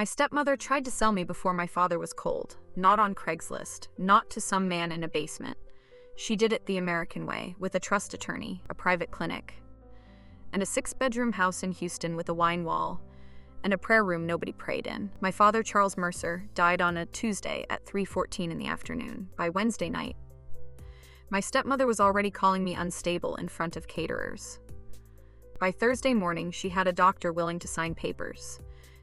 My stepmother tried to sell me before my father was cold, not on Craigslist, not to some man in a basement. She did it the American way, with a trust attorney, a private clinic, and a 6-bedroom house in Houston with a wine wall, and a prayer room nobody prayed in. My father, Charles Mercer, died on a Tuesday at 3:14 in the afternoon. By Wednesday night, my stepmother was already calling me unstable in front of caterers. By Thursday morning, she had a doctor willing to sign papers,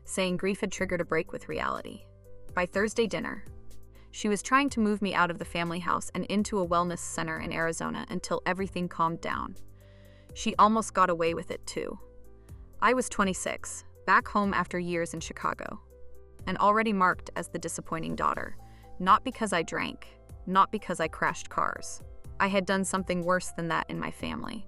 saying grief had triggered a break with reality. By Thursday dinner, she was trying to move me out of the family house and into a wellness center in Arizona until everything calmed down. She almost got away with it too. I was 26, back home after years in Chicago, and already marked as the disappointing daughter. Not because I drank, not because I crashed cars. I had done something worse than that in my family.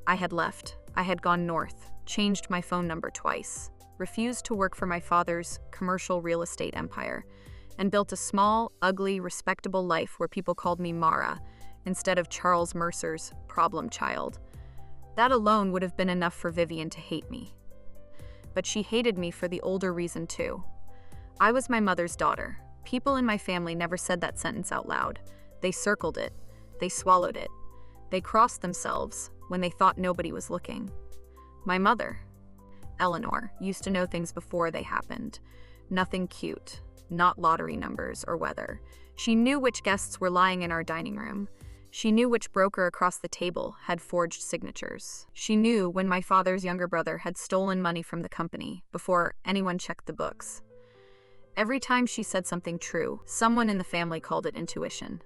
I had left. I had gone north, changed my phone number twice, refused to work for my father's commercial real estate empire, and built a small, ugly, respectable life where people called me Mara instead of Charles Mercer's problem child. That alone would have been enough for Vivian to hate me. But she hated me for the older reason too. I was my mother's daughter. People in my family never said that sentence out loud. They circled it. They swallowed it. They crossed themselves when they thought nobody was looking. My mother, Eleanor, used to know things before they happened. Nothing cute, not lottery numbers or weather. She knew which guests were lying in our dining room. She knew which broker across the table had forged signatures. She knew when my father's younger brother had stolen money from the company before anyone checked the books. Every time she said something true, someone in the family called it intuition.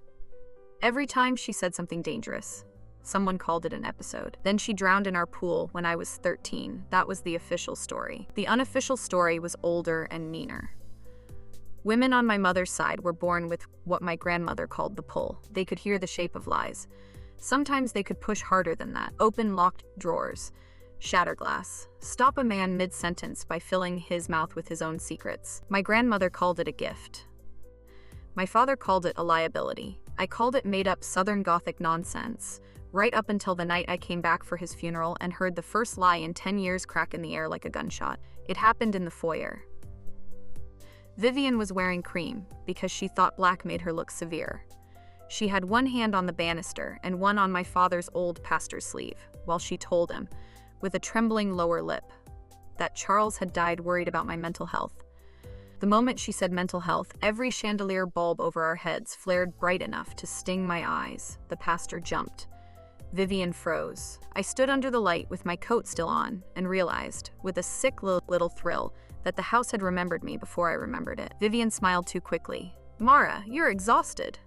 Every time she said something dangerous, someone called it an episode. Then she drowned in our pool when I was 13. That was the official story. The unofficial story was older and meaner. Women on my mother's side were born with what my grandmother called the pull. They could hear the shape of lies. Sometimes they could push harder than that. Open locked drawers, shatter glass, stop a man mid-sentence by filling his mouth with his own secrets. My grandmother called it a gift. My father called it a liability. I called it made-up Southern Gothic nonsense, right up until the night I came back for his funeral and heard the first lie in 10 years crack in the air like a gunshot. It happened in the foyer. Vivian was wearing cream because she thought black made her look severe. She had one hand on the banister and one on my father's old pastor's sleeve, while she told him, with a trembling lower lip, that Charles had died worried about my mental health. The moment she said mental health, every chandelier bulb over our heads flared bright enough to sting my eyes. The pastor jumped. Vivian froze. I stood under the light with my coat still on and realized, with a sick little thrill, that the house had remembered me before I remembered it. Vivian smiled too quickly. "Mara, you're exhausted."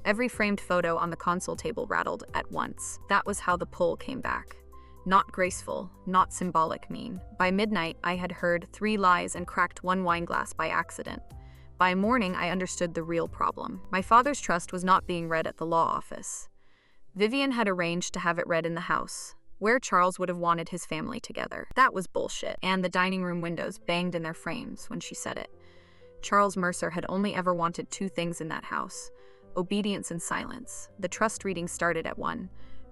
Every framed photo on the console table rattled at once. That was how the pull came back. Not graceful, not symbolic mean. By midnight, I had heard 3 lies and cracked 1 wine glass by accident. By morning, I understood the real problem. My father's trust was not being read at the law office. Vivian had arranged to have it read in the house, where Charles would have wanted his family together. That was bullshit, and the dining room windows banged in their frames when she said it. Charles Mercer had only ever wanted 2 things in that house: obedience and silence. The trust reading started at 1.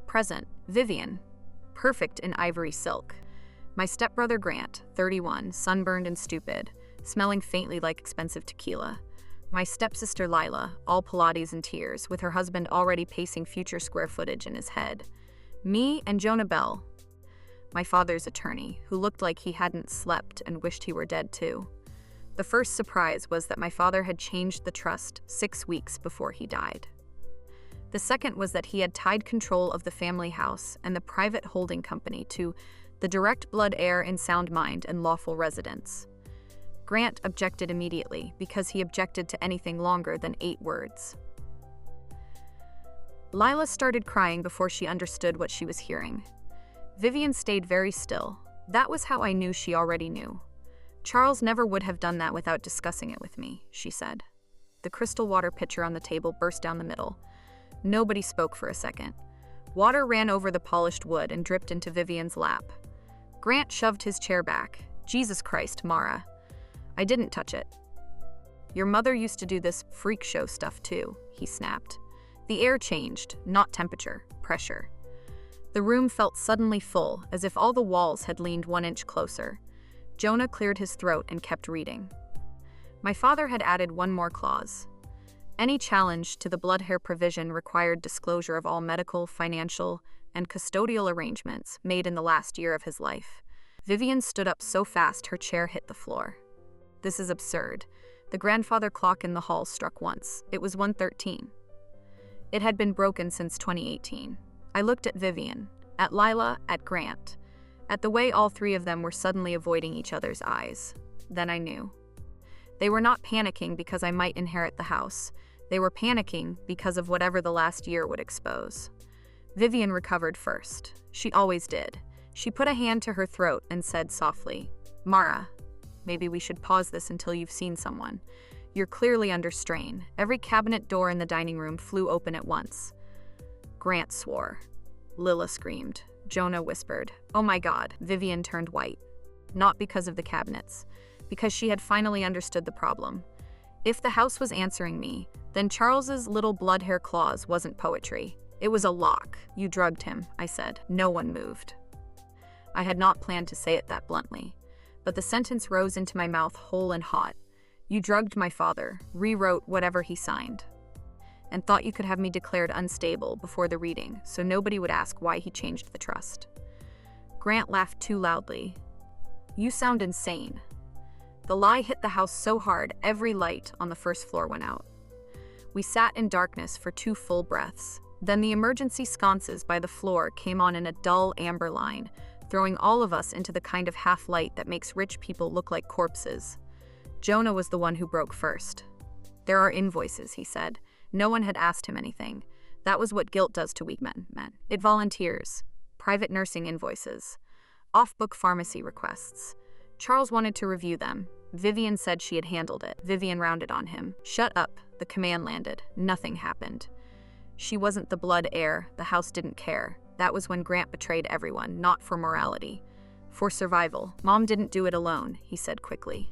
Present, Vivian, perfect in ivory silk. My stepbrother Grant, 31, sunburned and stupid, smelling faintly like expensive tequila. My stepsister Lila, all Pilates and tears, with her husband already pacing future square footage in his head. Me and Jonah Bell, my father's attorney, who looked like he hadn't slept and wished he were dead too. The first surprise was that my father had changed the trust 6 weeks before he died. The second was that he had tied control of the family house and the private holding company to the direct blood heir in sound mind and lawful residence. Grant objected immediately because he objected to anything longer than 8 words. Lila started crying before she understood what she was hearing. Vivian stayed very still. That was how I knew she already knew. Charles never would have done that without discussing it with me, she said. The crystal water pitcher on the table burst down the middle. Nobody spoke for a second. Water ran over the polished wood and dripped into Vivian's lap. Grant shoved his chair back. Jesus Christ, Mara. I didn't touch it. Your mother used to do this freak show stuff too, he snapped. The air changed, not temperature, pressure. The room felt suddenly full, as if all the walls had leaned 1 inch closer. Jonah cleared his throat and kept reading. My father had added one more clause. Any challenge to the blood hair provision required disclosure of all medical, financial, and custodial arrangements made in the last year of his life. Vivian stood up so fast her chair hit the floor. This is absurd. The grandfather clock in the hall struck once. It was 1:13. It had been broken since 2018. I looked at Vivian, at Lila, at Grant, at the way all three of them were suddenly avoiding each other's eyes. Then I knew. They were not panicking because I might inherit the house. They were panicking because of whatever the last year would expose. Vivian recovered first. She always did. She put a hand to her throat and said softly, "Mara, maybe we should pause this until you've seen someone. You're clearly under strain." Every cabinet door in the dining room flew open at once. Grant swore. Lila screamed. Jonah whispered, "Oh my God." Vivian turned white. Not because of the cabinets, because she had finally understood the problem. If the house was answering me, then Charles's little blood hair clause wasn't poetry. It was a lock. "You drugged him," I said. No one moved. I had not planned to say it that bluntly, but the sentence rose into my mouth whole and hot. "You drugged my father, rewrote whatever he signed, and thought you could have me declared unstable before the reading so nobody would ask why he changed the trust." Grant laughed too loudly. "You sound insane." The lie hit the house so hard every light on the first floor went out. We sat in darkness for 2 full breaths. Then the emergency sconces by the floor came on in a dull amber line, throwing all of us into the kind of half-light that makes rich people look like corpses. Jonah was the one who broke first. "There are invoices," he said. No one had asked him anything. That was what guilt does to weak men. It volunteers. Private nursing invoices. Off-book pharmacy requests. Charles wanted to review them. Vivian said she had handled it. Vivian rounded on him. "Shut up." The command landed. Nothing happened. She wasn't the blood heir. The house didn't care. That was when Grant betrayed everyone, not for morality. For survival. "Mom didn't do it alone," he said quickly.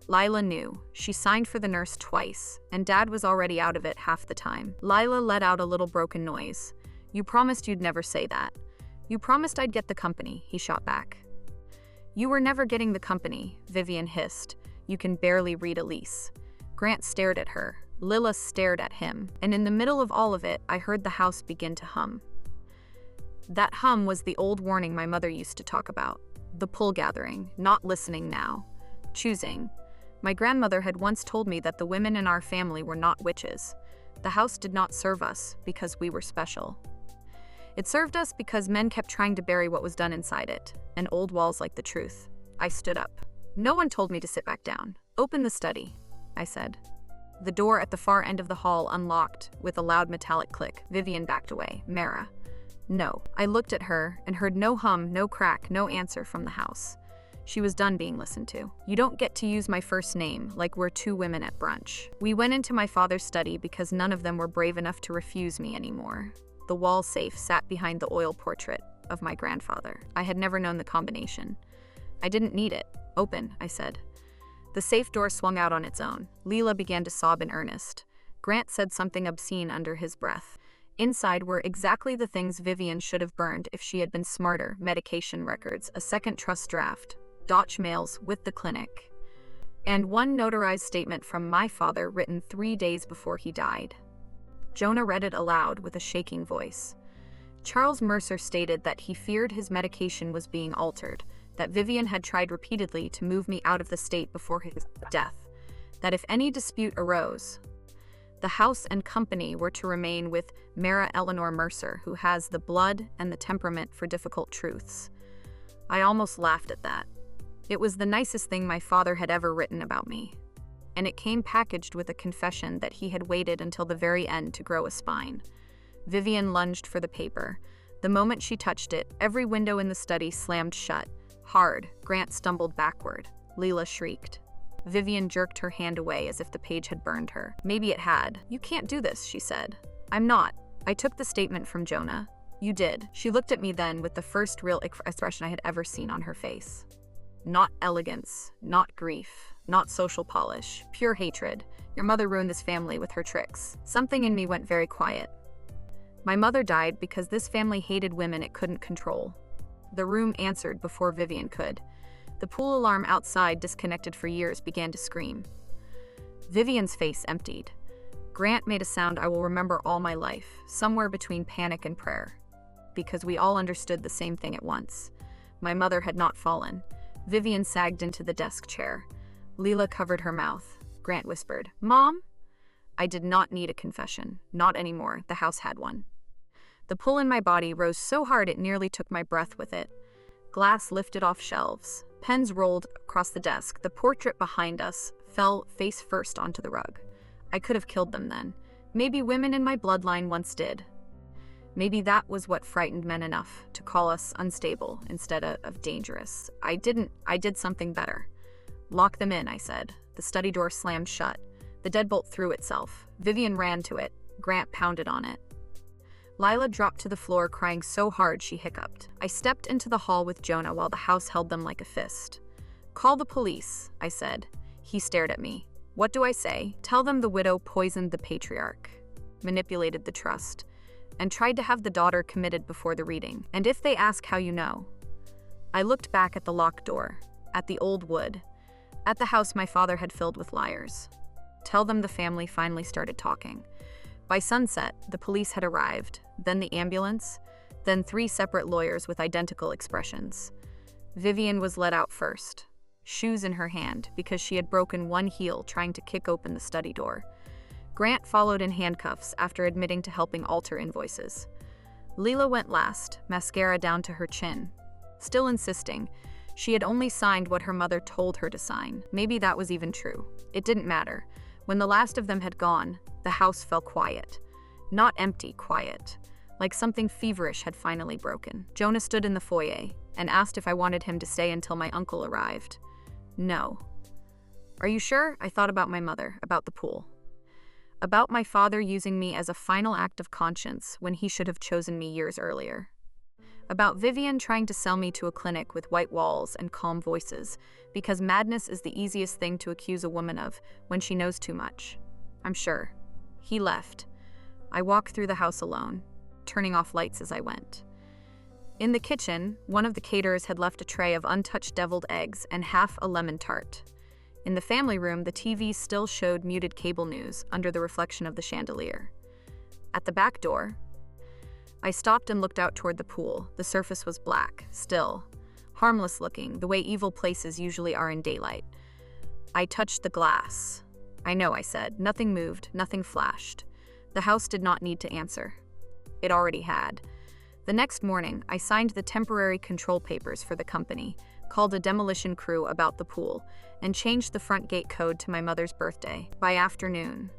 Lila knew. She signed for the nurse twice, and Dad was already out of it half the time. Lila let out a little broken noise. "You promised you'd never say that." "You promised I'd get the company," he shot back. "You were never getting the company," Vivian hissed. "You can barely read a lease." Grant stared at her. Lila stared at him, and in the middle of all of it, I heard the house begin to hum. That hum was the old warning my mother used to talk about. The pull gathering, not listening now. Choosing. My grandmother had once told me that the women in our family were not witches. The house did not serve us because we were special. It served us because men kept trying to bury what was done inside it, and old walls like the truth. I stood up. No one told me to sit back down. "Open the study," I said. The door at the far end of the hall unlocked with a loud metallic click. Vivian backed away. "Mara." "No." I looked at her and heard no hum, no crack, no answer from the house. She was done being listened to. "You don't get to use my first name like we're 2 women at brunch." We went into my father's study because none of them were brave enough to refuse me anymore. The wall safe sat behind the oil portrait of my grandfather. I had never known the combination. I didn't need it. "Open," I said. The safe door swung out on its own. Lila began to sob in earnest. Grant said something obscene under his breath. Inside were exactly the things Vivian should have burned if she had been smarter: medication records, a second trust draft, Dutch mails with the clinic, and one notarized statement from my father written 3 days before he died. Jonah read it aloud with a shaking voice. Charles Mercer stated that he feared his medication was being altered, that Vivian had tried repeatedly to move me out of the state before his death, that if any dispute arose, the house and company were to remain with Mara Eleanor Mercer, who has the blood and the temperament for difficult truths. I almost laughed at that. It was the nicest thing my father had ever written about me, and it came packaged with a confession that he had waited until the very end to grow a spine. Vivian lunged for the paper. The moment she touched it, every window in the study slammed shut. Hard. Grant stumbled backward. Lila shrieked. Vivian jerked her hand away as if the page had burned her. Maybe it had. "You can't do this," she said. "I'm not." I took the statement from Jonah. "You did." She looked at me then with the first real expression I had ever seen on her face. Not elegance, not grief, not social polish, pure hatred. "Your mother ruined this family with her tricks." Something in me went very quiet. My mother died because this family hated women it couldn't control. The room answered before Vivian could. The pool alarm outside, disconnected for years, began to scream. Vivian's face emptied. Grant made a sound I will remember all my life, somewhere between panic and prayer. Because we all understood the same thing at once. My mother had not fallen. Vivian sagged into the desk chair. Leela covered her mouth. Grant whispered, "Mom?" I did not need a confession. Not anymore. The house had one. The pull in my body rose so hard it nearly took my breath with it. Glass lifted off shelves. Pens rolled across the desk. The portrait behind us fell face first onto the rug. I could have killed them then. Maybe women in my bloodline once did. Maybe that was what frightened men enough to call us unstable instead of dangerous. I did something better. "Lock them in," I said. The study door slammed shut. The deadbolt threw itself. Vivian ran to it. Grant pounded on it. Lila dropped to the floor, crying so hard she hiccuped. I stepped into the hall with Jonah while the house held them like a fist. "Call the police," I said. He stared at me. "What do I say?" "Tell them the widow poisoned the patriarch, manipulated the trust, and tried to have the daughter committed before the reading. And if they ask how you know." I looked back at the locked door, at the old wood, at the house my father had filled with liars. Tell them the family finally started talking. By sunset, the police had arrived, then the ambulance, then 3 separate lawyers with identical expressions. Vivian was let out first, shoes in her hand, because she had broken one heel trying to kick open the study door. Grant followed in handcuffs after admitting to helping alter invoices. Leela went last, mascara down to her chin. Still insisting, she had only signed what her mother told her to sign. Maybe that was even true. It didn't matter. When the last of them had gone, the house fell quiet. Not empty, quiet. Like something feverish had finally broken. Jonah stood in the foyer and asked if I wanted him to stay until my uncle arrived. No. "Are you sure?" I thought about my mother, about the pool. About my father using me as a final act of conscience when he should have chosen me years earlier. About Vivian trying to sell me to a clinic with white walls and calm voices, because madness is the easiest thing to accuse a woman of when she knows too much. I'm sure. He left. I walked through the house alone, turning off lights as I went. In the kitchen, one of the caterers had left a tray of untouched deviled eggs and half a lemon tart. In the family room, the TV still showed muted cable news under the reflection of the chandelier. At the back door, I stopped and looked out toward the pool. The surface was black, still, harmless looking, the way evil places usually are in daylight. I touched the glass. "I know," I said. Nothing moved, nothing flashed. The house did not need to answer. It already had. The next morning, I signed the temporary control papers for the company, called a demolition crew about the pool, and changed the front gate code to my mother's birthday. By afternoon,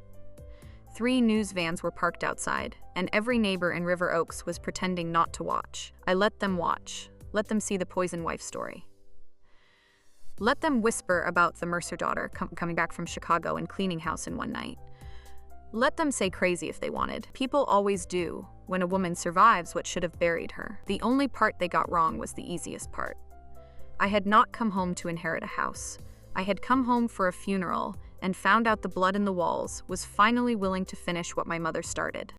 3 news vans were parked outside, and every neighbor in River Oaks was pretending not to watch. I let them watch. Let them see the poison wife story. Let them whisper about the Mercer daughter coming back from Chicago and cleaning house in one night. Let them say crazy if they wanted. People always do when a woman survives what should have buried her. The only part they got wrong was the easiest part. I had not come home to inherit a house. I had come home for a funeral and found out the blood in the walls was finally willing to finish what my mother started.